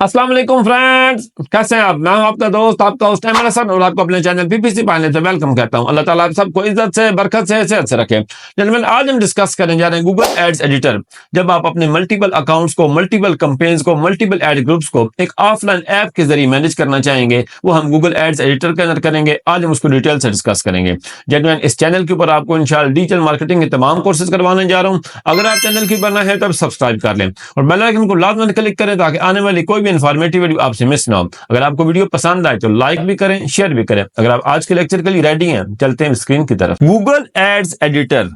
अस्सलाम वालेकुम फ्रेंड्स, कैसे हैं आप? मैं हूं आपका दोस्त, आपका होस्ट अहमद हसन और आपको अपने चैनल पीपीसी पाने से वेलकम करता हूं। अल्लाह ताला आप सबको इज्जत से, बरकत से, सेहत से रखे। जेंटलमैन, आज हम डिस्कस करने जा रहे हैं गूगल एड्स एडिटर। जब आप अपने मल्टीपल अकाउंट्स को, मल्टीपल कंपेन्स को, मल्टीपल एड ग्रुप्स को एक ऑफलाइन ऐप के जरिए मैनेज करना चाहेंगे, वो हम गूगल एड्स एडिटर के अंदर करेंगे। आज हम उसको डिटेल से डिस्कस करेंगे। जेंटलमैन, इस चैनल के ऊपर आपको इंशाल्लाह डिजिटल मार्केटिंग के तमाम कोर्सेज करवाने जा रहा हूँ। अगर आप चैनल के ऊपर नए हैं तो सब्सक्राइब कर लें और बेल आइकन को लाजमी क्लिक करें ताकि आने वाली कोई भी इन्फॉर्मेटिव वीडियो आपसे मिस ना हो। अगर आपको वीडियो पसंद आए तो लाइक भी करें, शेयर भी करें। अगर आप आज के लेक्चर के लिए रेडी हैं, चलते हैं स्क्रीन की तरफ। Google ads editor.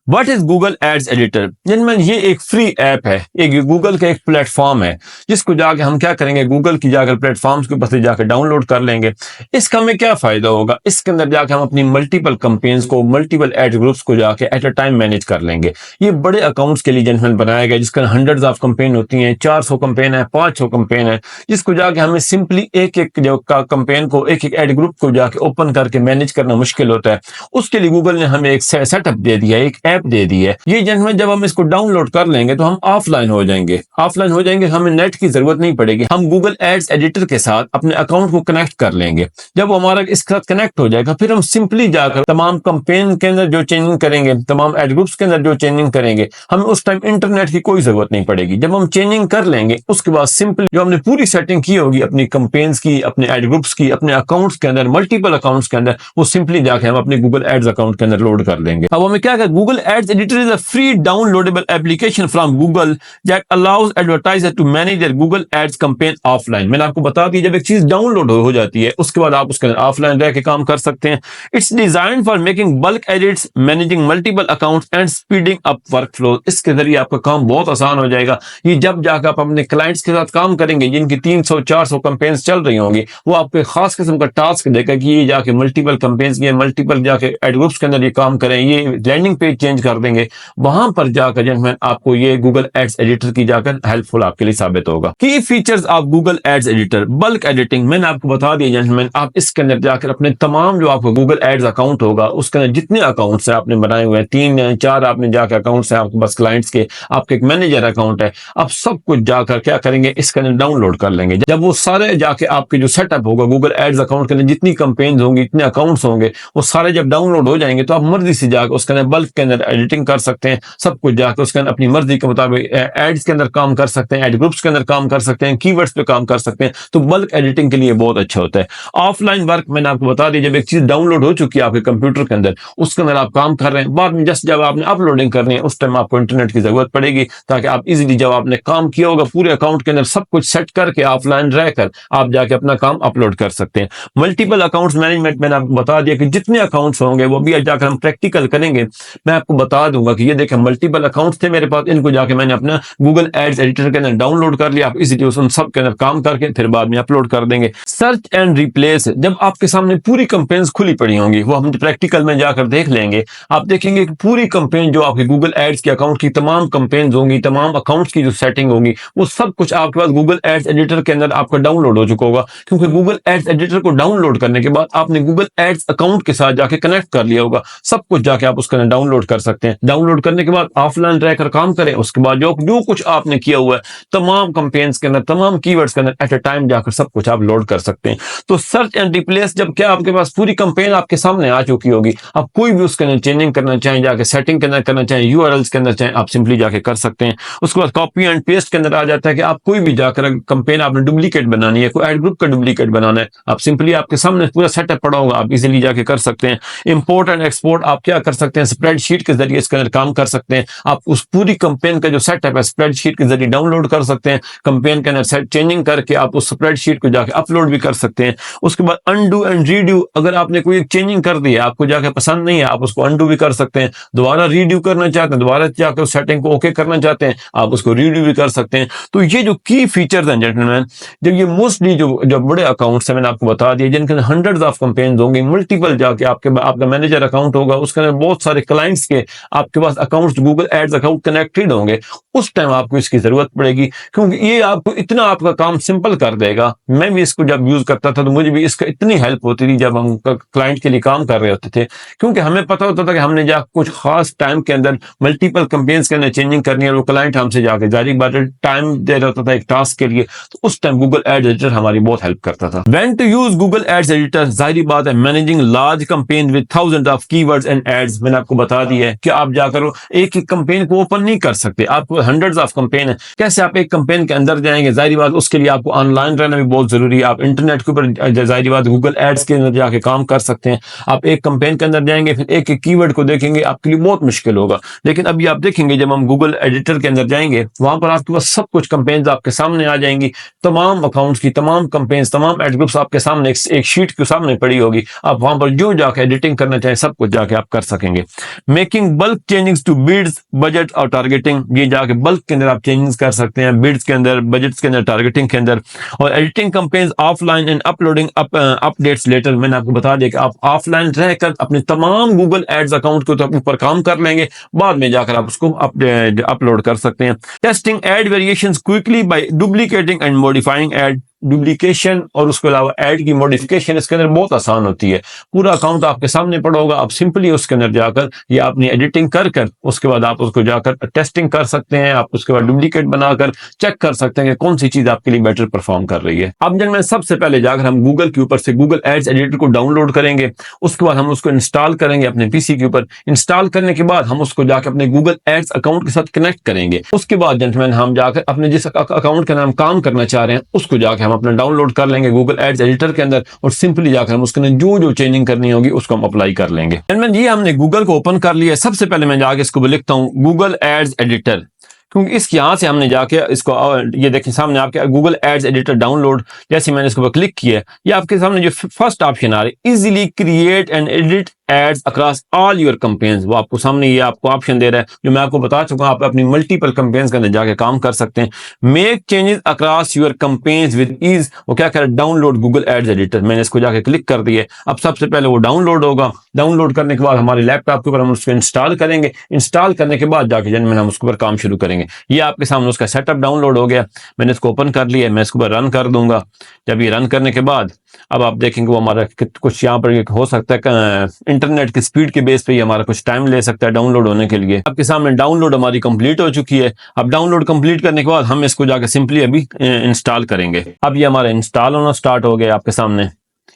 What is Google ads editor? जिनमें ये एक फ्री ऐप है, एक गूगल का एक प्लेटफॉर्म है जिसको जाके हम क्या करेंगे, गूगल की जाकर प्लेटफॉर्म्स के ऊपर से जाकर डाउनलोड कर लेंगे। इसका हमें क्या फायदा होगा? इसके अंदर जाके हम अपनी मल्टीपल कंपेन्स को, मल्टीपल एड ग्रुप्स को जाके एट अ टाइम मैनेज कर लेंगे। ये बड़े अकाउंट्स के लिए जिनमें बनाया गया, जिसके हंड्रेड्स ऑफ कंपेन होती हैं, 400 कंपेन है, 500 कंपेन है, जिसको जाके हमें सिंपली एक एक जो का कंपेन को, एक एक एड ग्रुप को जाके ओपन करके मैनेज करना मुश्किल होता है। उसके लिए गूगल ने हमें एक सेटअप दे दिया है, एक ऐप दे दी है। ये जिनमें जब हम इसको डाउनलोड कर लेंगे तो हम ऑफलाइन हो जाएंगे। ऑफलाइन हो जाएंगे, हमें नेट की जरूरत नहीं पड़ेगी। हम गूगल एड्स एडिटर के साथ अपने अकाउंट को कनेक्ट कर लेंगे। जब हमारा इसके साथ कनेक्ट हो जाएगा, फिर हम सिंपली जाकर तमाम कंपेन के अंदर जो चेंजिंग करेंगे, तमाम एड ग्रुप्स के अंदर जो चेंजिंग करेंगे, हमें उस टाइम इंटरनेट की कोई जरूरत नहीं पड़ेगी। जब हम चेंजिंग कर लेंगे, उसके बाद सिंपली जो हमने पूरी सेटिंग की होगी अपनी कंपेन्स की, अपने एड ग्रुप्स की, अपने अकाउंट्स के अंदर, मल्टीपल अकाउंट्स के अंदर, वो सिंपली जाके हम अपने गूगल एड्स अकाउंट के अंदर लोड कर लेंगे। अब हमें क्या, Google ads editor is a free downloadable application from Google that allows advertisers to manage their Google Ads campaign offline। मैंने आपको बता दी, जब एक चीज डाउनलोड हो जाती है उसके बाद आप उसके अंदर ऑफलाइन रह के काम कर सकते हैं। It's design for making bulk edits, managing multiple accounts and speeding up workflow. इसके जरिए आपका काम बहुत आसान हो जाएगा। ये जब जाकर आप अपने क्लाइंट्स के साथ काम करेंगे जिनकी 300-400 कंपेन्स चल रही होंगी, वो आपको एक खास किस्म का टास्क देगा कि ये जाके मल्टीपल कंपेन्स की, मल्टीपल जाके एड ग्रुप्स के अंदर ये काम करें, ये लैंडिंग पेज चेंज कर देंगे। वहां पर जाकर जेंटलमैन आपको ये गूगल एड्स एडिटर की जाकर हेल्पफुल आपके लिए साबित होगा। Key features of Google ads editor. Bulk editing, मैंने आपको बता दिया जेंटलमैन। आप इसके अंदर जाकर अपने तमाम जो आपको गूगल एड्स अकाउंट होगा, उसके अंदर जितने अकाउंट्स हैं आपने बनाए हुए हैं, 3-4 आपने जाकर अकाउंट्स हैं आपके पास क्लाइंट्स के, आपके एक मैनेजर अकाउंट है, आप सब कुछ जाकर क्या करेंगे, इसके अंदर डाउनलोड कर लेंगे। जब वो सारे जाके आपके जो सेटअप होगा गूगल एड्स अकाउंट के अंदर, जितनी कंपेन्स होंगी, इतने अकाउंट्स होंगे, वो सारे जब डाउनलोड हो जाएंगे तो आप मर्जी से जाकर उसके अंदर बल्क के अंदर एडिटिंग कर सकते हैं। सब कुछ जाकर उसके अंदर अपनी मर्जी के मुताबिक एड्स के अंदर काम कर सकते हैं, एड ग्रुप्स के अंदर काम कर सकते हैं, कीवर्ड्स पे काम कर सकते हैं। तो बल्क एडिटिंग के लिए बहुत अच्छा होता है। ऑफलाइन वर्क, मैंने आपको बता दिया, जब एक चीज डाउनलोड हो चुकी है आपके कंप्यूटर के अंदर, उसके अंदर आप काम कर रहे हैं, बाद में जस्ट जब आपने अपलोडिंग करनी है उस टाइम आपको इंटरनेट की जरूरत पड़ेगी, ताकि आप इजीली जब आपने काम किया होगा पूरे अकाउंट के अंदर सब कुछ सेट करके ऑफलाइन रहकर आप जाके अपना काम अपलोड कर सकते हैं। मल्टीपल अकाउंट्स मैनेजमेंट, मैंने आपको बता दिया कि जितने अकाउंट्स होंगे वो भी जाकर हम प्रैक्टिकल करेंगे। मैं आपको बता दूंगा कि ये देखें मल्टीपल अकाउंट्स थे मेरे पास, इनको जाके मैंने अपना गूगल एड्स एडिटर के अंदर डाउनलोड कर लिया। आप इजीली उन सब के अंदर काम करके फिर बाद में अपलोड कर देंगे। सर्च एंड रिप्लेस, जब आपके सामने पूरी कंपेन्स खुली पड़ी होंगी, वो हम प्रैक्टिकल में जाकर देख लेंगे। आप देखेंगे कि पूरी कंपेन जो आपके गूगल एड्स के अकाउंट की तमाम कंपेन्स होंगी, तमाम अकाउंट्स की जो सेटिंग होगी, वो सब कुछ आपके पास गूगल एड्स एडिटर के अंदर आपका डाउनलोड हो चुका होगा। क्योंकि गूगल एड्स एडिटर को डाउनलोड करने के बाद आपने गूगल एड्स अकाउंट के साथ जाके कनेक्ट कर लिया होगा। सब कुछ जाके आप उसके अंदर डाउनलोड कर सकते हैं। डाउनलोड करने के बाद ऑफलाइन रहकर काम करें, उसके बाद जो कुछ आपने किया हुआ है तमाम कंपेन्स के अंदर, तमाम कीवर्ड्स के अंदर एट अ टाइम जाकर सब कुछ आप लोड कर सकते हैं। तो सर्च एंड रिप्लेस, जब क्या आपके पास पूरी कंपेन आपके सामने आ चुकी होगी, आप कोई भी उसके अंदर चेंजिंग करना चाहें, जाके सेटिंग के अंदर करना चाहें, यूआरएल्स के अंदर चाहें, आप सिंपली जाके कर सकते हैं। उसके बाद कॉपी एंड पेस्ट के अंदर आ जाता है कि आप कोई भी जाकर कंपेन आपने डुप्लीकेट बनानी है, कोई एड ग्रुप का डुप्लीकेट बनाना है, आप सिंपली आपके सामने पूरा सेटअप पड़ा होगा, आप इजीली जाके कर सकते हैं। इंपोर्ट एंड एक्सपोर्ट आप क्या कर सकते हैं, स्प्रेडशीट के जरिए इसके अंदर काम कर सकते हैं। आप उस पूरी कंपेन का जो सेटअप है स्प्रेडशीट के जरिए डाउनलोड कर सकते हैं। कंपेन के अंदर सेट चेंजिंग करके आप उस स्प्रेडशीट को जाके अपलोड भी कर सकते हैं। उसके बाद अनडू एंड रीड्यू, अगर आपने कोई चेंजिंग कर दी है, आपको जाके पसंद नहीं है, आप उसको अनडू भी कर सकते हैं। दोबारा रीड्यू करना चाहते हैं, दोबारा जाकर उस सेटिंग को ओके करना चाहते हैं, आप उसको रीड्यू भी कर सकते हैं। तो ये जो की फीचर्स हैं जेंटलमैन, जब ये मोस्टली जो बड़े अकाउंट्स हैं, मैंने आपको बता दिया, जिनके अंदर हंड्रेड्स ऑफ कंपेन्स होंगी, मल्टीपल जाके आपका मैनेजर अकाउंट होगा, उसके अंदर बहुत सारे क्लाइंट्स के आपके पास accounts, Google ads account connected होंगे, उस टाइम आपको इसकी जरूरत पड़ेगी, क्योंकि ये आपको इतना आपका काम सिंपल कर देगा। मैं भी इसको जब यूज करता था तो मुझे भी इसका इतनी हेल्प होती थी जब हम क्लाइंट के लिए काम कर रहे होते थे, क्योंकि हमें पता होता था कि हमने जा कुछ खास टाइम के अंदर मल्टीपल कंपेन्स के अंदर चेंजिंग करनी है, और वो क्लाइंट हमसे जाके जारी बात है टाइम दे रहा था एक टास्क के लिए, तो उस टाइम गूगल एड्स एडिटर हमारी बहुत हेल्प करता था। When to use Google ads editor, जाहिर बात है managing large campaign with thousand of keywords and ads, मैंने आपको बता दिया है कि आप जाकर एक एक कैंपेन को ओपन नहीं कर सकते, आपको हंड्रेड्स ऑफ कैंपेन है, कैसे आप एक कैंपेन के अंदर जाएंगे? जाहिर बात उसके लिए आपको ऑनलाइन रहना भी बहुत जरूरी है। आप इंटरनेट के ऊपर जाहिर बात गूगल एड्स के अंदर जाके काम कर सकते हैं। आप एक कैंपेन के अंदर जाएंगे फिर एक एक कीवर्ड को देखेंगे, आपके लिए बहुत मुश्किल होगा। लेकिन अभी आप देखेंगे जब हम गूगल एडिटर के अंदर जाएंगे, वहां पर आपके पास सब कुछ कैंपेन्स आपके सामने आ जाएंगी, तमाम अकाउंट्स की तमाम कैंपेन्स, तमाम एड ग्रुप्स आपके सामने एक शीट के सामने पड़ी होगी। आप वहां पर जो जाके एडिटिंग करना चाहें सब कुछ जाके आप कर सकेंगे। Making bulk changes to bids, budget और टारगेटिंग, ये जाके बल्क के अंदर आप चेंजेस कर सकते हैं, बिड्स के अंदर, बजट्स के अंदर, टारगेटिंग के अंदर। और editing campaigns offline and uploading updates later, मैंने आपको बता दिया कि आप ऑफलाइन रहकर अपने तमाम गूगल एड्स अकाउंट के ऊपर काम कर लेंगे, बाद में जाकर आप उसको अपलोड कर सकते हैं। Testing ad variations quickly by duplicating and modifying ad, duplication और उसके अलावा ऐड की मॉडिफिकेशन इसके अंदर बहुत आसान होती है। पूरा अकाउंट आपके सामने पड़ा होगा, आप सिंपली उसके अंदर जाकर या अपनी एडिटिंग कर उसके बाद आप उसको जाकर टेस्टिंग कर सकते हैं। आप उसके बाद डुप्लीकेट बनाकर चेक कर सकते हैं कि कौन सी चीज आपके लिए बेटर परफॉर्म कर रही है। अब जब मैं सबसे पहले जाकर हम गूगल के ऊपर से गूगल एड्स एडिटर को डाउनलोड करेंगे, उसके बाद हम उसको इंस्टॉल करेंगे अपने पीसी के ऊपर। इंस्टॉल करने के बाद हम उसको जाकर अपने गूगल एड्स अकाउंट के साथ कनेक्ट करेंगे। उसके बाद जेंटलमैन हम जाकर अपने जिस अकाउंट का नाम काम करना चाह रहे हैं उसको जाकर हम अपना डाउनलोड कर लेंगे गूगल एड्स एडिटर के अंदर, और सिंपली जाकर हम उसके अंदर जो जो चेंजिंग करनी होगी उसको हम अप्लाई कर लेंगे। ये हमने गूगल को ओपन कर लिया। सबसे पहले मैं जाके इसको लिखता हूं गूगल एड्स एडिटर, क्योंकि इस यहां से हमने जाके इसको, ये देखिए सामने आपके गूगल एड्स एडिटर डाउनलोड, जैसे मैंने इसके ऊपर क्लिक किया, ये आपके सामने जो फर्स्ट ऑप्शन आ रहा है easily create and edit ads across all your campaigns, वो आपको सामने ये आपको ऑप्शन दे रहा है जो मैं आपको बता चुका हूं। आप अपनी मल्टीपल कैंपेन्स के अंदर जाके काम कर सकते हैं। Make changes across your campaigns with ease, वो क्या करे, डाउनलोड गूगल एड्स एडिटर। मैंने इसको जाके क्लिक कर दिया। अब सबसे पहले वो डाउनलोड होगा। डाउनलोड करने के बाद हमारे लैपटॉप के ऊपर हम उसको इंस्टॉल करेंगे। इंस्टॉल करने के बाद जाके जनरल हम उसके ऊपर काम शुरू करेंगे। ये आपके सामने उसका सेटअप डाउनलोड हो गया। मैंने इसको ओपन कर लिया। मैं इसको रन कर दूंगा। जब ये रन करने के बाद अब आप देखेंगे वो हमारा कुछ यहाँ पर हो सकता है इंटरनेट की स्पीड के बेस पे ही हमारा कुछ टाइम ले सकता है डाउनलोड होने के लिए। आपके सामने डाउनलोड हमारी कंप्लीट हो चुकी है। अब डाउनलोड कंप्लीट करने के बाद हम इसको जाकर सिंपली अभी इंस्टॉल करेंगे। अब ये हमारा इंस्टॉल होना स्टार्ट हो गया आपके सामने।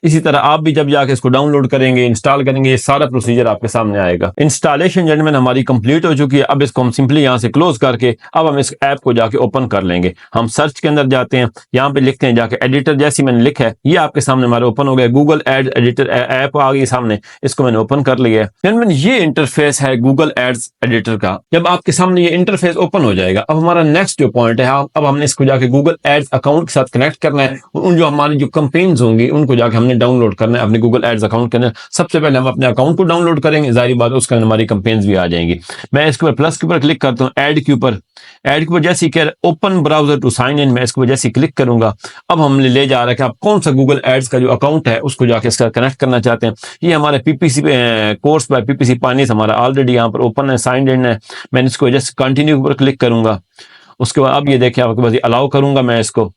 इसी तरह आप भी जब जाके इसको डाउनलोड करेंगे, इंस्टॉल करेंगे, ये सारा प्रोसीजर आपके सामने आएगा। इंस्टॉलेशन जेंटलमैन हमारी कंप्लीट हो चुकी है। अब इसको हम सिंपली यहाँ से क्लोज करके अब हम इस ऐप को जाके ओपन कर लेंगे। हम सर्च के अंदर जाते हैं, यहाँ पे लिखते हैं जाके एडिटर, जैसी मैंने लिखा है ये आपके सामने हमारे ओपन हो गया। गूगल एड्स एडिटर ऐप आ गई सामने, इसको मैंने ओपन कर लिया है। जेंटलमैन ये इंटरफेस है गूगल एड्स एडिटर का। जब आपके सामने ये इंटरफेस ओपन हो जाएगा, अब हमारा नेक्स्ट जो पॉइंट है, अब हमने इसको जाके गूगल एड्स अकाउंट के साथ कनेक्ट करना है। उन जो हमारी जो कैंपेन्स होंगी उनको जाके हमने डाउनलोड करना है अपने गूगल एड्स अकाउंट के अंदर। सबसे पहले हम अपने अकाउंट को डाउनलोड करेंगे, जाहिर बात है उसके अंदर हमारी कैंपेन्स भी आ जाएंगी। मैं इसके ऊपर प्लस के ऊपर क्लिक करता हूँ, ऐड के ऊपर। ऐड के ऊपर जैसे ही कह रहा open browser to sign in, मैं इसके ऊपर जैसे ही क्लिक करूंगा अब हम ले जा रहा है कि आप कौन सा गूगल एड्स का जो अकाउंट है उसको जाके इसका कनेक्ट करना चाहते हैं। ये हमारे पीपीसी कोर्स बाय पीपीसी पानीस हमारा ऑलरेडी यहाँ पर ओपन है, साइन इन है। मैंने इसको जैसे कंटिन्यू के ऊपर क्लिक करूंगा। उसके बाद अब ये देखिए आपके पास अलाउ करूंगा। मैं इसको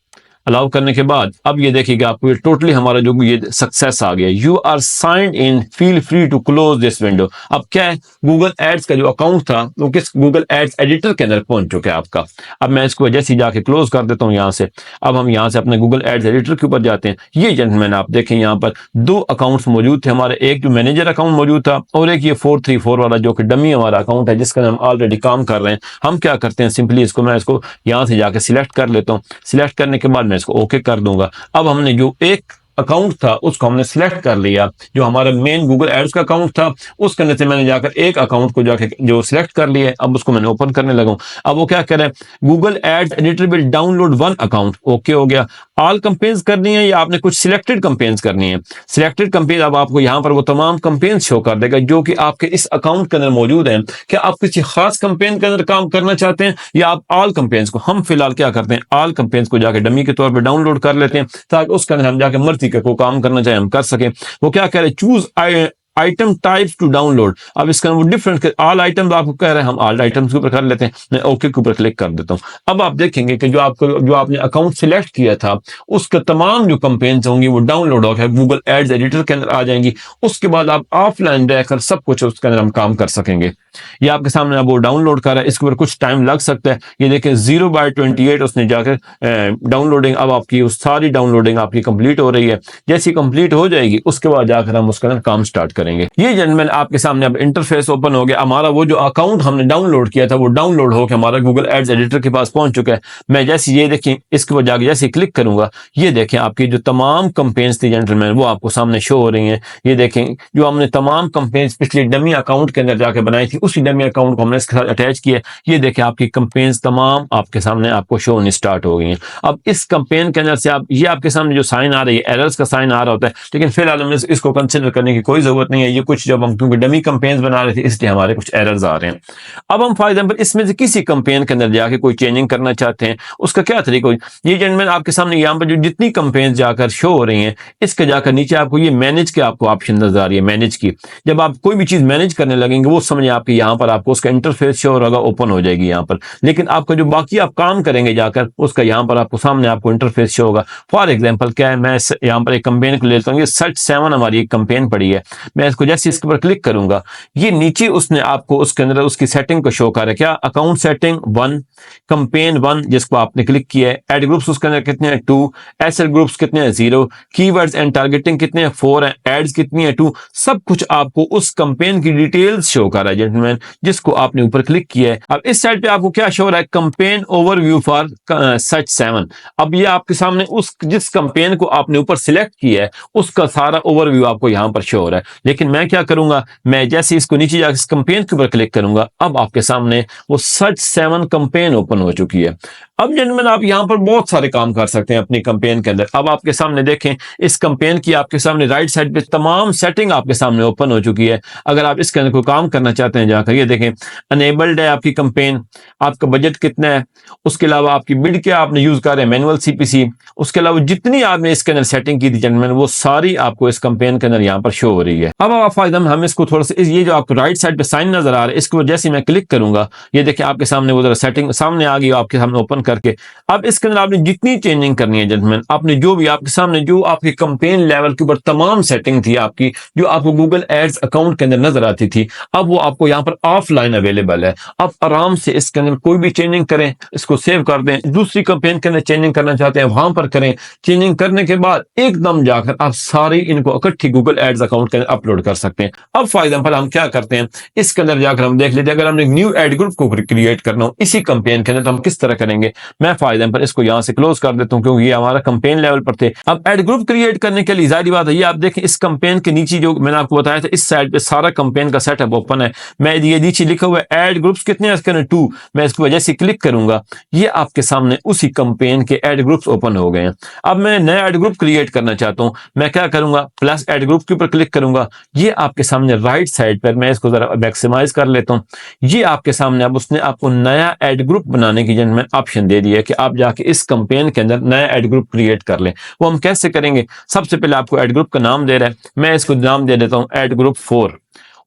अलाउ करने के बाद अब ये देखिएगा आपको ये टोटली हमारा जो ये सक्सेस आ गया। You are signed in, feel free to close this window. अब क्या है, गूगल एड्स का जो अकाउंट था वो किस गूगल एड्स एडिटर के अंदर पहुंच चुका है आपका। अब मैं इसको जैसे ही जाके क्लोज कर देता हूँ यहाँ से। अब हम यहाँ से अपने गूगल एड्स एडिटर के ऊपर जाते हैं। ये जेंटलमैन आप देखें यहाँ पर दो अकाउंट्स मौजूद थे हमारे, एक जो मैनेजर अकाउंट मौजूद था और एक ये 434 वाला जो कि डमी हमारा अकाउंट है जिसका हम ऑलरेडी काम कर रहे हैं। हम क्या करते हैं, सिंपली इसको मैं इसको यहाँ से जाके सिलेक्ट कर लेता हूँ। सिलेक्ट करने के बाद मैं इसको ओके कर दूंगा। अब हमने जो एक अकाउंट था उसको हमने सिलेक्ट कर लिया, जो हमारा मेन गूगल एड्स का अकाउंट था उसके अंदर से मैंने जाकर एक अकाउंट को जाकर जो सिलेक्ट कर लिया। अब उसको मैंने ओपन करने लगा। अब वो क्या कह रहा है, Google ads editor will download one account. Okay हो गया। ऑल कंपेन्स करनी है या आपने कुछ सिलेक्टेड कंपेन्स करनी है। सिलेक्टेड कंपेन, अब आपको यहाँ पर वो तमाम कंपेन्स शो कर देगा जो कि आपके इस अकाउंट के अंदर मौजूद है। क्या आप किसी खास कंपेन के अंदर काम करना चाहते हैं या आप ऑल कंपेन्स को, हम फिलहाल क्या करते हैं ऑल कंपेन्स को जाकर डमी के तौर पर डाउनलोड कर लेते हैं ताकि उसके अंदर हम जाकर मर्जी को काम करना चाहे हम कर सकें। वो क्या कह रहे हैं, choose item types to download. अब इसका वो डिफरेंट ऑल आइटम आपको कह रहे हैं, हम ऑल आइटम्स के ऊपर कर लेते हैं। मैं ओके के ऊपर क्लिक कर देता हूँ। अब आप देखेंगे कि जो आपने अकाउंट सिलेक्ट किया था उसके तमाम जो कंपेन्स होंगी वो डाउनलोड होकर गूगल एड्स एडिटर के अंदर आ जाएंगी। उसके बाद आप ऑफलाइन रहकर सब कुछ उसके अंदर हम काम कर सकेंगे। ये आपके सामने अब वो डाउनलोड कर रहा है, इसके ऊपर कुछ टाइम लग सकता है। ये देखें 0/28 उसने जाकर डाउनलोडिंग, अब आपकी उस सारी डाउनलोडिंग आपकी कंप्लीट हो रही है। जैसी कंप्लीट हो जाएगी उसके बाद जाकर हम उसके अंदर काम स्टार्ट करेंगे। ये जेंटलमैन आपके सामने अब इंटरफेस ओपन हो गया। हमारा वो जो अकाउंट हमने डाउनलोड किया था वो डाउनलोड होकर हमारा गूगल एड्स एडिटर के पास पहुंच चुका है। मैं जैसे ये देखें इसके बाद जाकर जैसे क्लिक करूंगा, ये देखें आपकी जो तमाम कंपेन्स थी जेंटलमैन वो आपको सामने शो हो रही हैं। ये देखें जो हमने तमाम कंपेन्स पिछले डमी अकाउंट के अंदर जाकर बनाई थी उसी डमी अकाउंट को हमने इसके साथ अटैच किया। ये देखें आपकी कंपेन्स तमाम आपके सामने आपको शो होनी स्टार्ट हो गई हैं। अब इस कंपेन के अंदर से आप ये आपके सामने जो साइन आ रही है एरर्स का साइन आ रहा होता है, लेकिन फिलहाल हमें इसको कंसिडर करने की कोई जरूरत नहीं है। ये कुछ जब हम क्योंकि डमी कंपेन्स बना रहे थे इसलिए हमारे कुछ एरर्स आ रहे हैं। अब हम फॉर एग्जांपल इसमें से किसी कंपेन के अंदर जाके कोई चेंजिंग करना चाहते हैं, उसका क्या तरीका हो। ये जेंटलमैन आपके सामने यहाँ पर जो जितनी कंपेन्स जाकर शो हो रही हैं इसके जाकर नीचे आपको ये मैनेज के आपको ऑप्शन नजर आ रही है। मैनेज की जब आप कोई भी चीज मैनेज करने लगेंगे वो समझे आपके यहाँ पर आपको उसका इंटरफेस शो होगा, ओपन हो जाएगी यहाँ पर। लेकिन आपका जो बाकी आप काम करेंगे जाकर उसका यहाँ पर आपको सामने आपको इंटरफेस शो होगा। फॉर एग्जांपल क्या है, मैं यहाँ पर एक कंपेन को ले लेता हूँ। ये सर्च 7 हमारी एक कंपेन पड़ी है। मैं इसको जैसे इसके ऊपर क्लिक करूंगा ये नीचे उसने आपको उसके अंदर उसकी सेटिंग को शो कर है। क्या अकाउंट सेटिंग 1, कंपेन 1 जिसको आपने क्लिक किया है, एड ग्रुप्स उसके अंदर कितने हैं 2, एसेट ग्रुप्स कितने हैं 0, कीवर्ड्स एंड टारगेटिंग कितने हैं 4 है, एड्स कितनी है 2। सब कुछ आपको उस कंपेन की डिटेल्स शो कर रहा है जेंटलमैन जिसको आपने ऊपर क्लिक किया है। अब इस साइड पे आपको क्या शो हो रहा है, कंपेन ओवरव्यू फॉर सर्च 7। अब ये आपके सामने उस जिस कंपेन को आपने ऊपर सिलेक्ट किया है उसका सारा ओवरव्यू आपको यहां पर शो हो रहा है। लेकिन मैं क्या करूंगा, मैं जैसे इसको नीचे जाकर इस कंपेन के ऊपर क्लिक करूंगा अब आपके सामने वो सर्च 7 कंपेन ओपन हो चुकी है। अब जेंटलमैन आप यहां पर बहुत सारे काम कर सकते हैं अपनी कंपेन के अंदर। अब आपके सामने देखें इस कंपेन की आपके सामने राइट साइड पे तमाम सेटिंग आपके सामने ओपन हो चुकी है। अगर आप इसके अंदर कोई काम करना चाहते हैं जाकर ये देखें अनेबल्ड है आपकी कंपेन, आपका बजट कितना है, उसके अलावा आपकी बिड क्या आपने यूज कर रहे हैं मैनुअल सीपीसी, उसके अलावा जितनी आपने इसके अंदर सेटिंग की थी जेंटलमैन वो सारी आपको इस कंपेन के अंदर यहाँ पर शो हो रही है। अब आप फायदा हम इसको थोड़ा सा ये जो आपको राइट साइड पे साइन नजर आ रहा है इसको जैसे मैं क्लिक करूंगा ये देखिए आपके सामने वो जरा सेटिंग सामने आ गई आपके सामने ओपन करके। अब इसके अंदर आपने जितनी चेंजिंग करनी है जेंटलमैन, आपने जो भी आपके सामने जो आपकी कंपेन लेवल के ऊपर तमाम सेटिंग थी आपकी जो आपको गूगल एड्स अकाउंट के अंदर नजर आती थी अब वो आपको यहाँ पर ऑफलाइन अवेलेबल है। अब आराम से इसके अंदर कोई भी चेंजिंग करें, इसको सेव कर दें, दूसरी कंपेन के अंदर चेंजिंग करना चाहते हैं वहां पर करें। चेंजिंग करने के बाद एकदम जाकर आप सारी इनको इकट्ठी गूगल एड्स अकाउंट के अंदर अपलोड कर सकते हैं। अब फॉर एग्जांपल हम क्या करते हैं इसके अंदर जाकर हम देख लेते हैं अगर हमने न्यू एड ग्रुप को क्रिएट करना हो इसी कंपेन के अंदर तो हम किस तरह करेंगे। मैं फॉर एग्जांपल इसको यहां से क्लोज कर देता हूं क्योंकि ये हमारा कंपेन लेवल पर थे। अब एड ग्रुप क्रिएट करने के लिए जाहिर बात है ये आप देखें इस कंपेन के नीचे जो मैंने आपको बताया था इस साइड पे सारा कंपेन का सेटअप ओपन है। मैं ये नीचे लिखा हुआ है एड ग्रुप्स कितने हैं इसके अंदर 2, मैं इसकी वजह से क्लिक करूंगा ये आपके सामने उसी कंपेन के एड ग्रुप्स ओपन हो गए हैं। अब मैं नया एड ग्रुप क्रिएट करना चाहता हूं, मैं क्या करूंगा प्लस एड ग्रुप के ऊपर क्लिक करूंगा। ये आपके सामने राइट साइड पर मैं इसको जरा मैक्सिमाइज कर लेता हूं। ये आपके सामने अब उसने आपको नया एड ग्रुप बनाने की जेंटलमैन ऑप्शन दे दिया है कि आप जाके इस कंपेन के अंदर नया एड ग्रुप क्रिएट कर लें। वो हम कैसे करेंगे, सबसे पहले आपको एड ग्रुप का नाम दे रहा है, मैं इसको नाम दे देता हूं एड ग्रुप 4।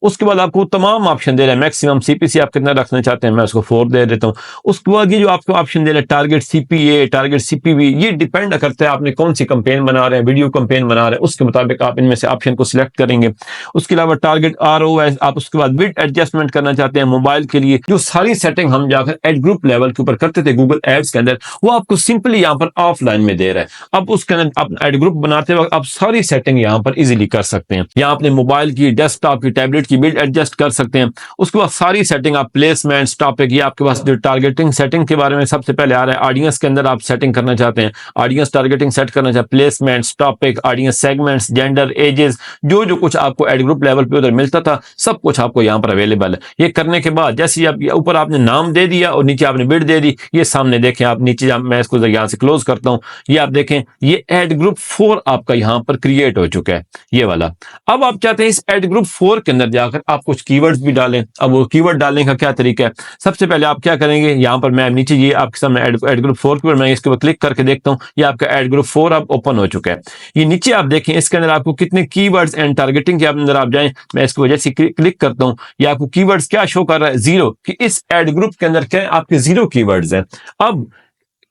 उसके बाद आपको तमाम ऑप्शन दे रहा है, मैक्सिमम सीपीसी आप कितना रखना चाहते हैं मैं उसको 4 दे देता हूं। उसके बाद ये जो आपको ऑप्शन दे रहा है टारगेट सीपीए टारगेट सीपीवी, ये डिपेंड करता है आपने कौन सी कंपेन बना रहे हैं, वीडियो कंपेन बना रहे हैं उसके मुताबिक आप इनमें से ऑप्शन को सिलेक्ट करेंगे। उसके अलावा टारगेट आरओएस आप उसके बाद बिड एडजस्टमेंट करना चाहते हैं मोबाइल के लिए, जो सारी सेटिंग हम जाकर एड ग्रुप लेवल के ऊपर करते थे गूगल एड्स के अंदर वो आपको सिंपली यहाँ पर ऑफलाइन में दे रहा है। अब उसके अंदर आप एड ग्रुप बनाते वक्त आप सारी सेटिंग यहाँ पर इजीली कर सकते हैं। यहाँ अपने मोबाइल की, डेस्कटॉप की, टैबलेट की बिड एडजस्ट कर सकते हैं। उसके बाद सारी सेटिंग आप प्लेसमेंट्स टॉपिक, ये आपके पास जो टारगेटिंग सेटिंग के बारे में सबसे पहले आ रहा है, ऑडियंस के अंदर आप सेटिंग करना चाहते हैं, ऑडियंस टारगेटिंग सेट करना चाहते हैं, placements topic, audience segments, gender, ages, जो जो कुछ आपको एड ग्रुप लेवल पे उधर मिलता था सब कुछ आपको यहाँ पर अवेलेबल है। ये करने के बाद जैसे आप ऊपर आपने नाम दे दिया और नीचे आपने बिड दे दी, ये सामने देखें आप नीचे, मैं इसको यहाँ से क्लोज करता हूँ, ये आप देखें ये एड ग्रुप 4 आपका यहाँ पर क्रिएट हो चुका है ये वाला। अब आप चाहते हैं इस एड ग्रुप 4 के अंदर जाकर आप कुछ कीवर्ड्स भी डालें। अब वो कीवर्ड डालने का क्या तरीका है, सबसे पहले आप क्या करेंगे, यहाँ पर मैं नीचे ये आपके सामने ऐड ग्रुप 4 के ऊपर मैं इसके ऊपर क्लिक करके देखता हूँ, ये आपका ऐड ग्रुप 4 अब ओपन हो चुका है। ये नीचे आप देखें इसके अंदर आपको कितने कीवर्ड्स एंड टारगेटिंग के अंदर आप जाएं, मैं इसको वजह से क्लिक करता हूँ, ये आपको कीवर्ड्स क्या शो कर रहा है, 0, कि इस ऐड ग्रुप के अंदर क्या आपके 0 कीवर्ड्स हैं। अब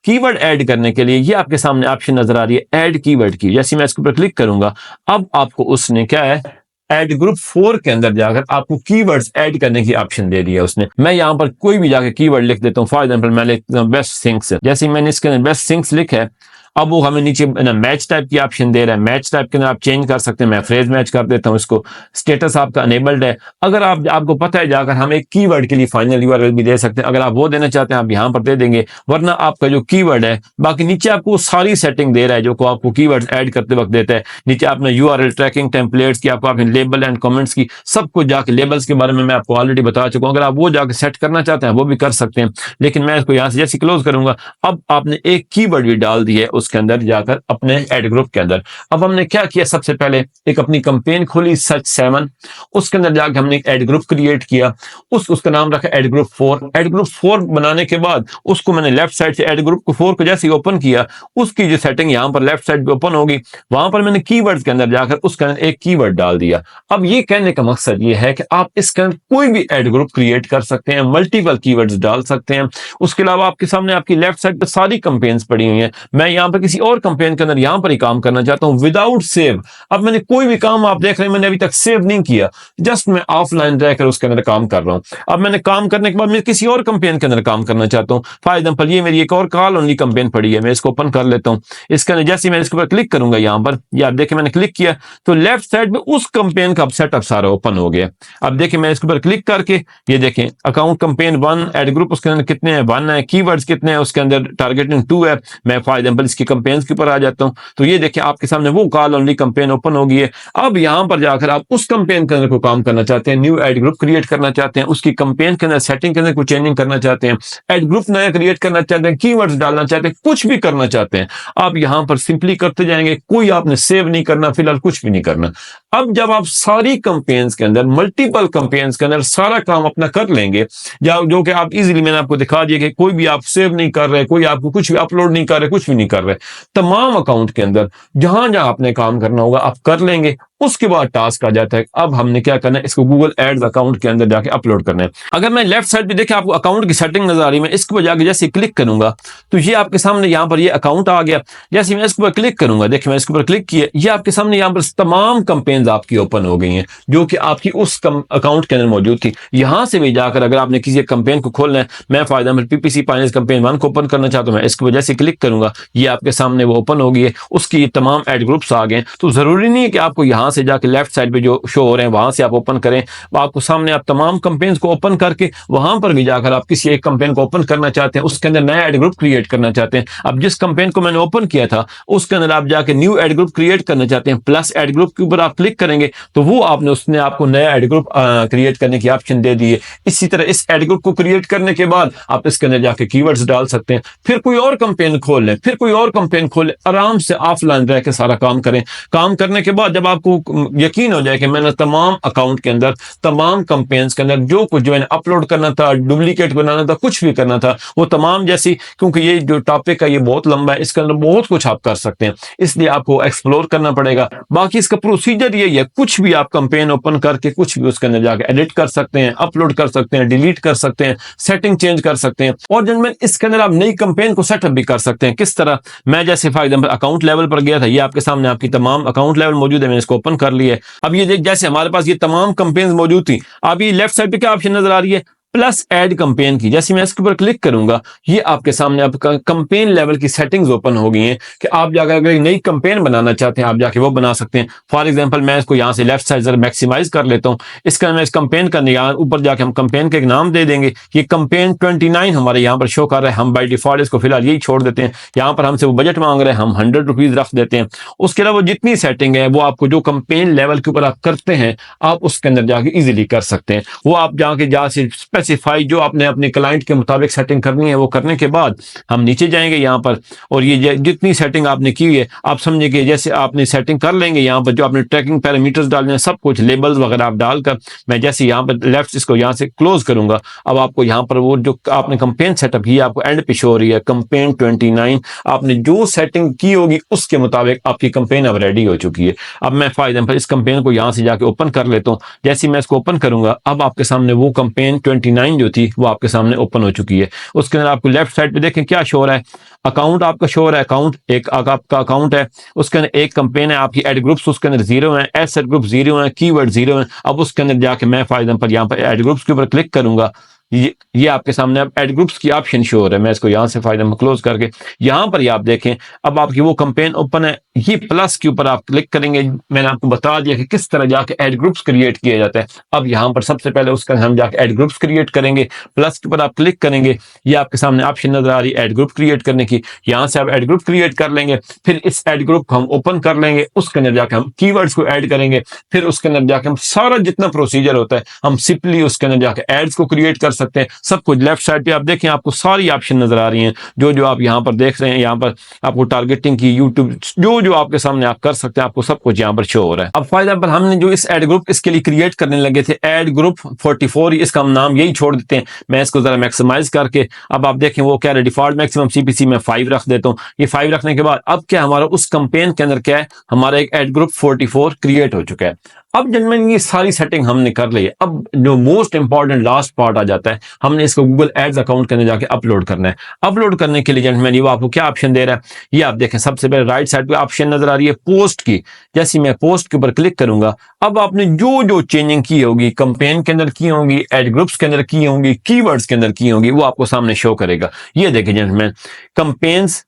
कीवर्ड ऐड करने के लिए ये आपके सामने ऑप्शन नजर आ रही है ऐड कीवर्ड की, जैसे मैं इसके ऊपर क्लिक करूंगा अब आपको उसने क्या है ऐड ग्रुप 4 के अंदर जाकर आपको कीवर्ड्स ऐड करने की ऑप्शन दे दिया उसने। मैं यहाँ पर कोई भी जाकर कीवर्ड लिख देता हूँ, फॉर एग्जांपल मैं लिखता हूँ बेस्ट थिंग्स, जैसे मैंने इसके अंदर बेस्ट थिंग्स लिखा है, अब वो हमें नीचे मैच टाइप की ऑप्शन दे रहा है, मैच टाइप के अंदर आप चेंज कर सकते हैं, मैं फ्रेज मैच कर देता हूँ इसको, स्टेटस आपका अनेबल्ड है। अगर आपको पता है जाकर हम एक कीवर्ड के लिए फाइनल यूआरएल भी दे सकते हैं, अगर आप वो देना चाहते हैं आप यहाँ पर दे देंगे, वरना आपका जो कीवर्ड है बाकी नीचे आपको सारी सेटिंग दे रहा है जो को आपको कीवर्ड्स ऐड करते वक्त देता है। नीचे आपने यूआरएल ट्रैकिंग टेम्पलेट्स की, आपको लेबल एंड कमेंट्स की, सब कुछ जाकर लेबल्स के बारे में मैं आपको ऑलरेडी बता चुका हूँ, अगर आप वो जाकर सेट करना चाहते हैं वो भी कर सकते हैं। लेकिन मैं इसको यहाँ से जैसे क्लोज करूंगा अब आपने एक कीवर्ड भी डाल दी है उसके अंदर जाकर अपने ऐड ग्रुप के अंदर। अब हमने क्या किया, सबसे पहले एक अपनी कंपेन खोली सर्च 7, उसके अंदर जाकर हमने एक ऐड ग्रुप क्रिएट किया, उसका नाम रखा ऐड ग्रुप 4। ऐड ग्रुप 4 बनाने के बाद उसको मैंने लेफ्ट साइड से ऐड ग्रुप 4 को जैसे ही ओपन किया उसकी जो सेटिंग यहाँ पर लेफ्ट साइड पे ओपन होगी, वहां पर मैंने कीवर्ड्स के अंदर जाकर उसके अंदर एक कीवर्ड डाल दिया। अब ये कहने का मकसद ये है कि आप इसके अंदर कोई भी ऐड ग्रुप क्रिएट कर सकते हैं, मल्टीपल कीवर्ड्स डाल सकते हैं। उसके अलावा आपके सामने आपकी लेफ्ट साइड पे सारी कंपेन्स पड़ी हुई हैं। मैं यहाँ पर किसी और कंपेन के अंदर यहां पर ही काम करना चाहता हूं विदाउट सेव। अब मैंने कोई भी काम आप देख रहे हैं मैंने अभी तक सेव नहीं किया, जस्ट मैं ऑफलाइन रहकर उसके अंदर काम कर रहा हूं। अब मैंने काम करने के बाद मैं किसी और कंपेन के अंदर काम करना चाहता हूं, फॉर एग्जांपल ये मेरी एक और कॉल ओनली कंपेन पड़ी है, मैं इसको ओपन कर लेता हूं। इसके अंदर जैसे मैं इसके ऊपर क्लिक करूंगा यहां पर, ये आप देखिए मैंने क्लिक किया तो लेफ्ट साइड में उस कंपेन का सेटअप सारा ओपन हो गया। अब देखिए मैं इसके ऊपर क्लिक करके ये देखें अकाउंट कंपेन 1 ऐड ग्रुप उसके अंदर कितने हैं, 1 है, कीवर्ड्स कितने हैं उसके अंदर, टारगेटिंग 2 है। मैं फॉर एग्जांपल इसकी कंपेन्स के ऊपर आ जाता हूं तो ये देखिए आपके सामने वो कॉल ओनली कंपेन ओपन हो गई है। अब यहां पर जाकर आप उस कंपेन के अंदर कोई काम करना चाहते हैं, न्यू ऐड ग्रुप क्रिएट करना चाहते हैं, उसकी कंपेन के अंदर सेटिंग के अंदर कोई चेंजिंग करना चाहते हैं, ऐड ग्रुप नया क्रिएट करना चाहते हैं, कीवर्ड्स डालना चाहते हैं, कुछ भी करना चाहते हैं, आप यहां पर सिंपली करते जाएंगे, कोई आपने सेव नहीं करना, फिलहाल कुछ भी नहीं करना। अब जब आप सारी कंपेन्स के अंदर मल्टीपल कंपेन्स के अंदर सारा काम अपना कर लेंगे, जो कि आप इजीली मैंने आपको दिखा दिया कि कोई भी आप सेव नहीं कर रहे, कोई आपको कुछ भी अपलोड नहीं कर रहे, कुछ भी नहीं कर रहे, तमाम अकाउंट के अंदर जहां जहां आपने काम करना होगा आप कर लेंगे। उसके बाद टास्क आ जाता है अब हमने क्या करना है, इसको गूगल एड्स अकाउंट के अंदर जाके अपलोड करना है। अगर मैं लेफ्ट साइड पे देखें आपको अकाउंट की सेटिंग नजर आ रही है, मैं इसके ऊपर जाके जैसे क्लिक करूंगा तो ये आपके सामने यहाँ पर ये अकाउंट आ गया। जैसे मैं इसके ऊपर क्लिक करूंगा, देखिए मैं इसके ऊपर क्लिक किया, ये आपके सामने यहाँ पर तमाम कंपेन्स आपकी ओपन हो गई हैं जो कि आपकी उस अकाउंट के अंदर मौजूद थी। यहां से भी जाकर अगर आपने किसी कंपेन को खोलना है, मैं for example PPC finance campaign 1 को ओपन करना चाहता हूँ, मैं इसकी वजह से क्लिक करूंगा, ये आपके सामने वो ओपन हो गई है, उसकी तमाम एड ग्रुप्स आ गए। तो जरूरी नहीं है कि आपको यहां से जाकर लेफ्ट साइड पे जो शो हो रहे हैं वहां से आप ओपन करें, आपको सामने आप तमाम कंपेन्स को ओपन करके वहां पर भी जाकर आप किसी एक कंपेन को ओपन करना चाहते हैं, उसके अंदर नया एड ग्रुप क्रिएट करना चाहते हैं। अब जिस कंपेन को मैंने ओपन किया था उसके अंदर आप जाकर न्यू एड ग्रुप क्रिएट करना चाहते हैं, प्लस एड ग्रुप के ऊपर आप क्लिक करेंगे तो वो आपने उसने आपको नया एड ग्रुप क्रिएट करने की ऑप्शन दे दी है। इसी तरह इस एड ग्रुप को क्रिएट करने के बाद आप इसके अंदर जाकर कीवर्ड्स डाल सकते हैं, फिर कोई और कंपेन खोल लें, फिर कोई और कंपेन खोल लें, आराम से ऑफलाइन रह के सारा काम करें। काम करने के बाद जब आपको यकीन हो जाए कि मैंने तमाम अकाउंट के अंदर तमाम कंपेन्स के अंदर जो कुछ जो मैंने अपलोड करना था, डुप्लीकेट बनाना था, कुछ भी करना था, वो तमाम जैसी, क्योंकि ये जो टॉपिक है ये बहुत लंबा है, इसके अंदर बहुत कुछ आप कर सकते हैं, इसलिए आपको एक्सप्लोर करना पड़ेगा। बाकी इसका प्रोसीजर यही है, कुछ भी आप कंपेन ओपन करके कुछ भी उसके अंदर जाकर एडिट कर सकते हैं, अपलोड कर सकते हैं, डिलीट कर सकते हैं, सेटिंग चेंज कर सकते हैं। और जनरल इसके अंदर आप नई कंपेन को सेटअप भी कर सकते हैं। किस तरह, मैं जैसे फॉर एग्जांपल अकाउंट लेवल पर गया था, ये आपके सामने आपकी तमाम अकाउंट लेवल मौजूद है, मैंने इसको ओपन कर लिया है। अब ये देख जैसे हमारे पास ये तमाम कंपेन्स मौजूद थी, अब ये लेफ्ट साइड पे क्या ऑप्शन नजर आ रही है, प्लस ऐड कंपेन की, जैसे मैं इसके ऊपर क्लिक करूंगा ये आपके सामने आपका कंपेन लेवल की सेटिंग्स ओपन हो गई हैं कि आप जाकर अगर एक नई कंपेन बनाना चाहते हैं आप जाके वो बना सकते हैं। फॉर एग्जांपल मैं इसको यहां से लेफ्ट साइड जरा मैक्सिमाइज कर लेता हूं, इसका मैं इस कंपेन का यहाँ ऊपर जाके हम कंपेन का एक नाम दे देंगे, ये कंपेन 29 हमारे यहाँ पर शो कर रहा है, हम बाई डिफॉल्ट इसको फिलहाल यही छोड़ देते हैं। यहाँ पर हमसे वो बजट मांग रहे हैं, हम 100 रुपीज रख देते हैं। उसके अलावा जितनी सेटिंग है वो आपको जो कंपेन लेवल के ऊपर आप करते हैं आप उसके अंदर जाके इजिली कर सकते हैं, वो आप जाके जहाँ से स्पेसिफाई, जो आपने अपने क्लाइंट के मुताबिक सेटिंग करनी है वो करने के बाद हम नीचे जाएंगे यहाँ पर, और ये जितनी सेटिंग आपने की है आप समझिए कि जैसे आपने सेटिंग कर लेंगे यहाँ पर, जो आपने ट्रैकिंग पैरामीटर्स डालने हैं सब कुछ लेबल्स वगैरह आप डालकर, मैं जैसे यहाँ पर लेफ्ट इसको यहाँ से क्लोज करूंगा, अब आपको यहाँ पर वो जो आपने कंपेन सेटअप किया आपको एंड पे शो हो रही है कंपेन 29। आपने जो सेटिंग की होगी उसके मुताबिक आपकी कंपेन अब रेडी हो चुकी है। अब मैं फॉर एग्जांपल इस कंपेन को यहाँ से जाके ओपन कर लेता हूँ। जैसे मैं इसको ओपन करूंगा अब आपके सामने वो कंपेन 29 जो थी वो आपके सामने ओपन हो चुकी है। उसके अंदर आपको लेफ्ट साइड पे देखें क्या शो हो रहा है, अकाउंट आपका शो हो रहा है, अकाउंट एक आपका अकाउंट है, उसके अंदर एक कंपेन है आपकी एड ग्रुप्स, उसके अंदर 0 है, एसेट ग्रुप 0 है, कीवर्ड 0 है। अब उसके अंदर जाके मैं फॉर एग्जांपल यहाँ पर एड ग्रुप्स के ऊपर क्लिक करूंगा, ये आपके सामने अब एड ग्रुप्स की ऑप्शन शो हो रहा है। मैं इसको यहाँ से फायदा में क्लोज करके यहाँ पर आप देखें अब आपकी वो कंपेन ओपन है। ये प्लस के ऊपर आप क्लिक करेंगे, मैंने आपको बता दिया कि किस तरह जाके एड ग्रुप्स क्रिएट किया जाता है। अब यहाँ पर सबसे पहले उसका हम जाके एड ग्रुप्स क्रिएट करेंगे, प्लस के ऊपर आप क्लिक करेंगे, ये आपके सामने ऑप्शन नजर आ रही है एड ग्रुप क्रिएट करने की, यहाँ से आप एड ग्रुप क्रिएट कर लेंगे। फिर इस एड ग्रुप को हम ओपन कर लेंगे, उसके अंदर जाके हम कीवर्ड्स को ऐड करेंगे, फिर उसके अंदर जाके हम सारा जितना प्रोसीजर होता है हम सिंपली उसके अंदर जाके एड्स को क्रिएट कर सकते हैं। सब कुछ लेफ्ट साइड पे आप देखें आपको सारी ऑप्शन नजर आ रही हैं, जो आप यहाँ पर देख रहे हैं, यहाँ पर आपको टारगेटिंग की, यूट्यूब जो आपके सामने आप कर सकते हैं, आपको सब कुछ यहाँ पर शो हो रहा है। अब फॉर एग्जांपल हमने जो इस एड ग्रुप इसके लिए क्रिएट करने लगे थे एड ग्रुप 44, इसका हम नाम यही छोड़ देते हैं। मैं इसको जरा मैक्सिमाइज करके अब आप देखें वो क्या है, डिफॉल्ट मैक्सिमम सीपीसी में 5 रख देता हूँ। ये 5 रखने के बाद अब क्या हमारा उस कंपेन के अंदर क्या है, हमारा एक एड ग्रुप 44 क्रिएट हो चुका है। अब जब मैंने ये सारी सेटिंग हमने कर ली है, अब जो मोस्ट इंपॉर्टेंट लास्ट पार्ट आ जाता है, हमने इसको गूगल एड्स अकाउंट के अंदर जाके अपलोड करना है। अपलोड करने के लिए जेंटलमैन वो आपको क्या ऑप्शन दे रहा है, ये आप देखें सबसे पहले राइट साइड पे ऑप्शन नजर आ रही है पोस्ट की। जैसे मैं पोस्ट के ऊपर क्लिक करूंगा अब आपने जो चेंजिंग की होगी कंपेन के अंदर की होंगी, एड ग्रुप्स के अंदर की होंगी, कीवर्ड्स के अंदर की होंगी, वो आपको सामने शो करेगा। ये देखें जेंटलमैन कंपेन्स,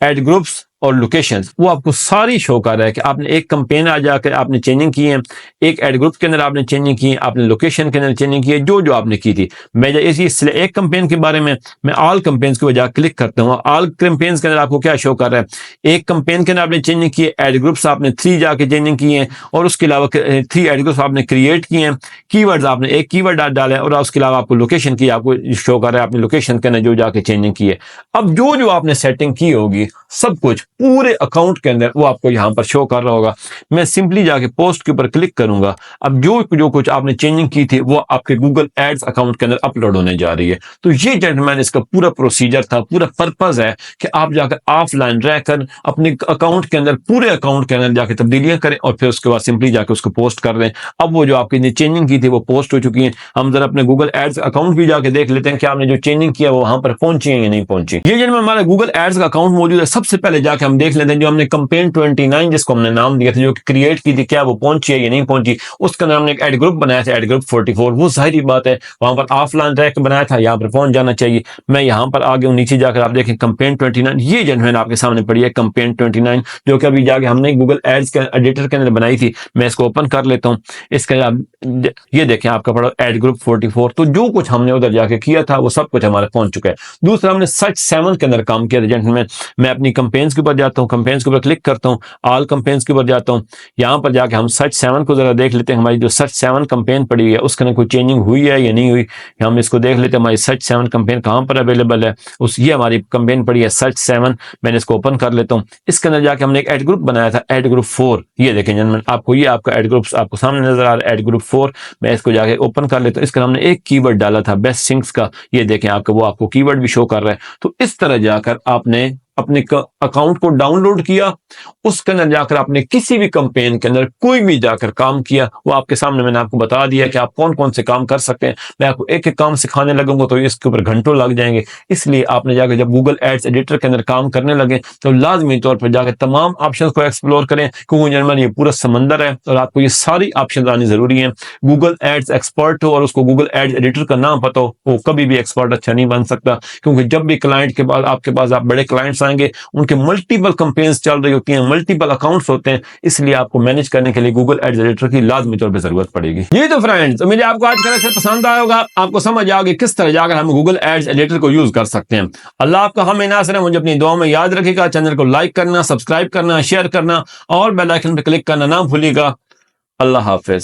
एड ग्रुप्स और लोकेशंस वो आपको सारी शो कर रहा है कि आपने एक कंपेन आ जाकर आपने चेंजिंग की है, एक एड ग्रुप के अंदर आपने चेंजिंग की है, आपने लोकेशन के अंदर चेंजिंग की है, जो आपने की थी। मैं इसी एक कंपेन के बारे में मैं ऑल कंपेन्स की वजह क्लिक करता हूँ। ऑल कंपेन्स के अंदर आपको क्या शो कर रहा है, एक कंपेन के अंदर आपने चेंजिंग की है, एड ग्रुप्स आपने 3 जाके चेंजिंग की है, और उसके अलावा 3 एड ग्रुप्स आपने क्रिएट किए हैं, कीवर्ड्स आपने एक कीवर्ड डाला है, और उसके अलावा आपको लोकेशन की आपको शो कर रहा है, आपने लोकेशन के अंदर जो जाके चेंजिंग की है। अब जो आपने सेटिंग की होगी सब कुछ पूरे अकाउंट के अंदर वो आपको यहां पर शो कर रहा होगा। मैं सिंपली जाके पोस्ट के ऊपर क्लिक करूंगा, अब जो कुछ आपने चेंजिंग की थी वो आपके गूगल एड्स अकाउंट के अंदर अपलोड होने जा रही है। तो ये जेंटलमैन इसका पूरा प्रोसीजर था, पूरा पर्पज है कि आप जाकर ऑफलाइन रहकर अपने अकाउंट के अंदर, पूरे अकाउंट के अंदर जाकर तब्दीलियां करें और फिर उसके बाद सिंपली जाकर उसको पोस्ट कर दें। अब वो जो आपकी चेंजिंग की थी वो पोस्ट हो चुकी है। हम जरा अपने गूगल एड्स अकाउंट भी जाके देख लेते हैं कि आपने जो चेंजिंग किया वो वहां पर पहुंची है या नहीं पहुंची। ये जेंटलमैन हमारा गूगल एड्स का अकाउंट मौजूद है। सबसे पहले जाके हम देख लेते हैं जो हमने कंपेन 29 जिसको हमने नाम दिया था, जो क्रिएट की थी, क्या वो पहुंची है या नहीं पहुंची। उसके अंदर हमने एक एड ग्रुप बनाया था, एड ग्रुप 44, वो जाहिर बात है वहां पर ऑफलाइन ट्रैक बनाया था, यहाँ पर पहुंच जाना चाहिए। मैं यहाँ पर आ गया हूँ, नीचे जाकर आप देखें कंपेन 29, ये जेन्युइन आपके सामने पड़ी है कंपेन 29, जो कि अभी जाके हमने गूगल एड्स के एडिटर के अंदर बनाई थी। मैं इसको ओपन कर लेता हूँ। इसके ये देखें आपका पड़ा एड ग्रुप 44। तो जो कुछ हमने उधर जाके किया था वो सब कुछ हमारे पहुंच चुका है। दूसरा हमने सर्च 7 के अंदर काम किया था जेंटलमैन। मैं अपनी कंपेन्स के ऊपर जाता हूँ, कंपेन्स के ऊपर क्लिक करता हूँ, ऑल कंपेन्स के ऊपर जाता हूँ। यहाँ पर जाके हम सर्च 7 को जरा देख लेते हैं। हमारी जो सर्च 7 कंपेन पड़ी है उसके अंदर कोई चेंजिंग हुई है या नहीं हुई, हम इसको देख लेते हैं। हमारी सर्च 7 कंपेन कहाँ पर अवेलेबल है, ये हमारी कंपेन पड़ी है सर्च 7। मैंने इसको ओपन कर लेता हूँ। इसके अंदर जाके हमने एक एड ग्रुप बनाया था, एड ग्रुप 4। ये देखें जेंटलमैन आपको ये आपका एड ग्रुप आपको सामने नजर आ रहा है, एड ग्रुप 4। मैं इसको जाके ओपन कर लेता हूँ। इसका हमने एक कीवर्ड डाला था बेस्ट सिंक्स का, ये देखें आपको वो आपको कीवर्ड भी शो कर रहा है। तो इस तरह जाकर आपने अपने अकाउंट को डाउनलोड किया, उसके अंदर जाकर आपने किसी भी कंपेन के अंदर कोई भी जाकर काम किया, वो आपके सामने मैंने आपको बता दिया कि आप कौन कौन से काम कर सकते हैं। मैं आपको एक एक काम सिखाने लगूंगा तो इसके ऊपर घंटों लग जाएंगे। इसलिए आपने जाकर जब गूगल एड्स एडिटर के अंदर काम करने लगे तो लाजमी तौर पर जाकर तमाम ऑप्शंस को एक्सप्लोर करें, क्योंकि जनरल ये पूरा समंदर है और आपको ये सारी ऑप्शन आनी जरूरी है। गूगल एड्स एक्सपर्ट हो और उसको गूगल एड्स एडिटर का नाम पता हो, वो कभी भी एक्सपर्ट अच्छा नहीं बन सकता, क्योंकि जब भी क्लाइंट के बाद आपके पास आप बड़े क्लाइंट्स आएंगे, उनके मल्टीपल कंपेन्स चल रही होती हैं, मल्टीपल अकाउंट्स होते हैं, इसलिए आपको मैनेज करने के लिए गूगल एड्स एडिटर की लाजमी तौर पे जरूरत पड़ेगी। ये तो फ्रेंड्स मुझे आपको आज का लेक्चर पसंद आया होगा, आपको समझ आ गई किस तरह जाकर हम गूगल एड्स एडिटर को यूज कर सकते हैं। अल्लाह आपका हमें नासर है, मुझे अपनी दुआ में याद रखेगा। चैनल को लाइक करना, सब्सक्राइब करना, शेयर करना और बेल आइकन पर क्लिक करना ना भूलिएगा। अल्लाह हाफिज।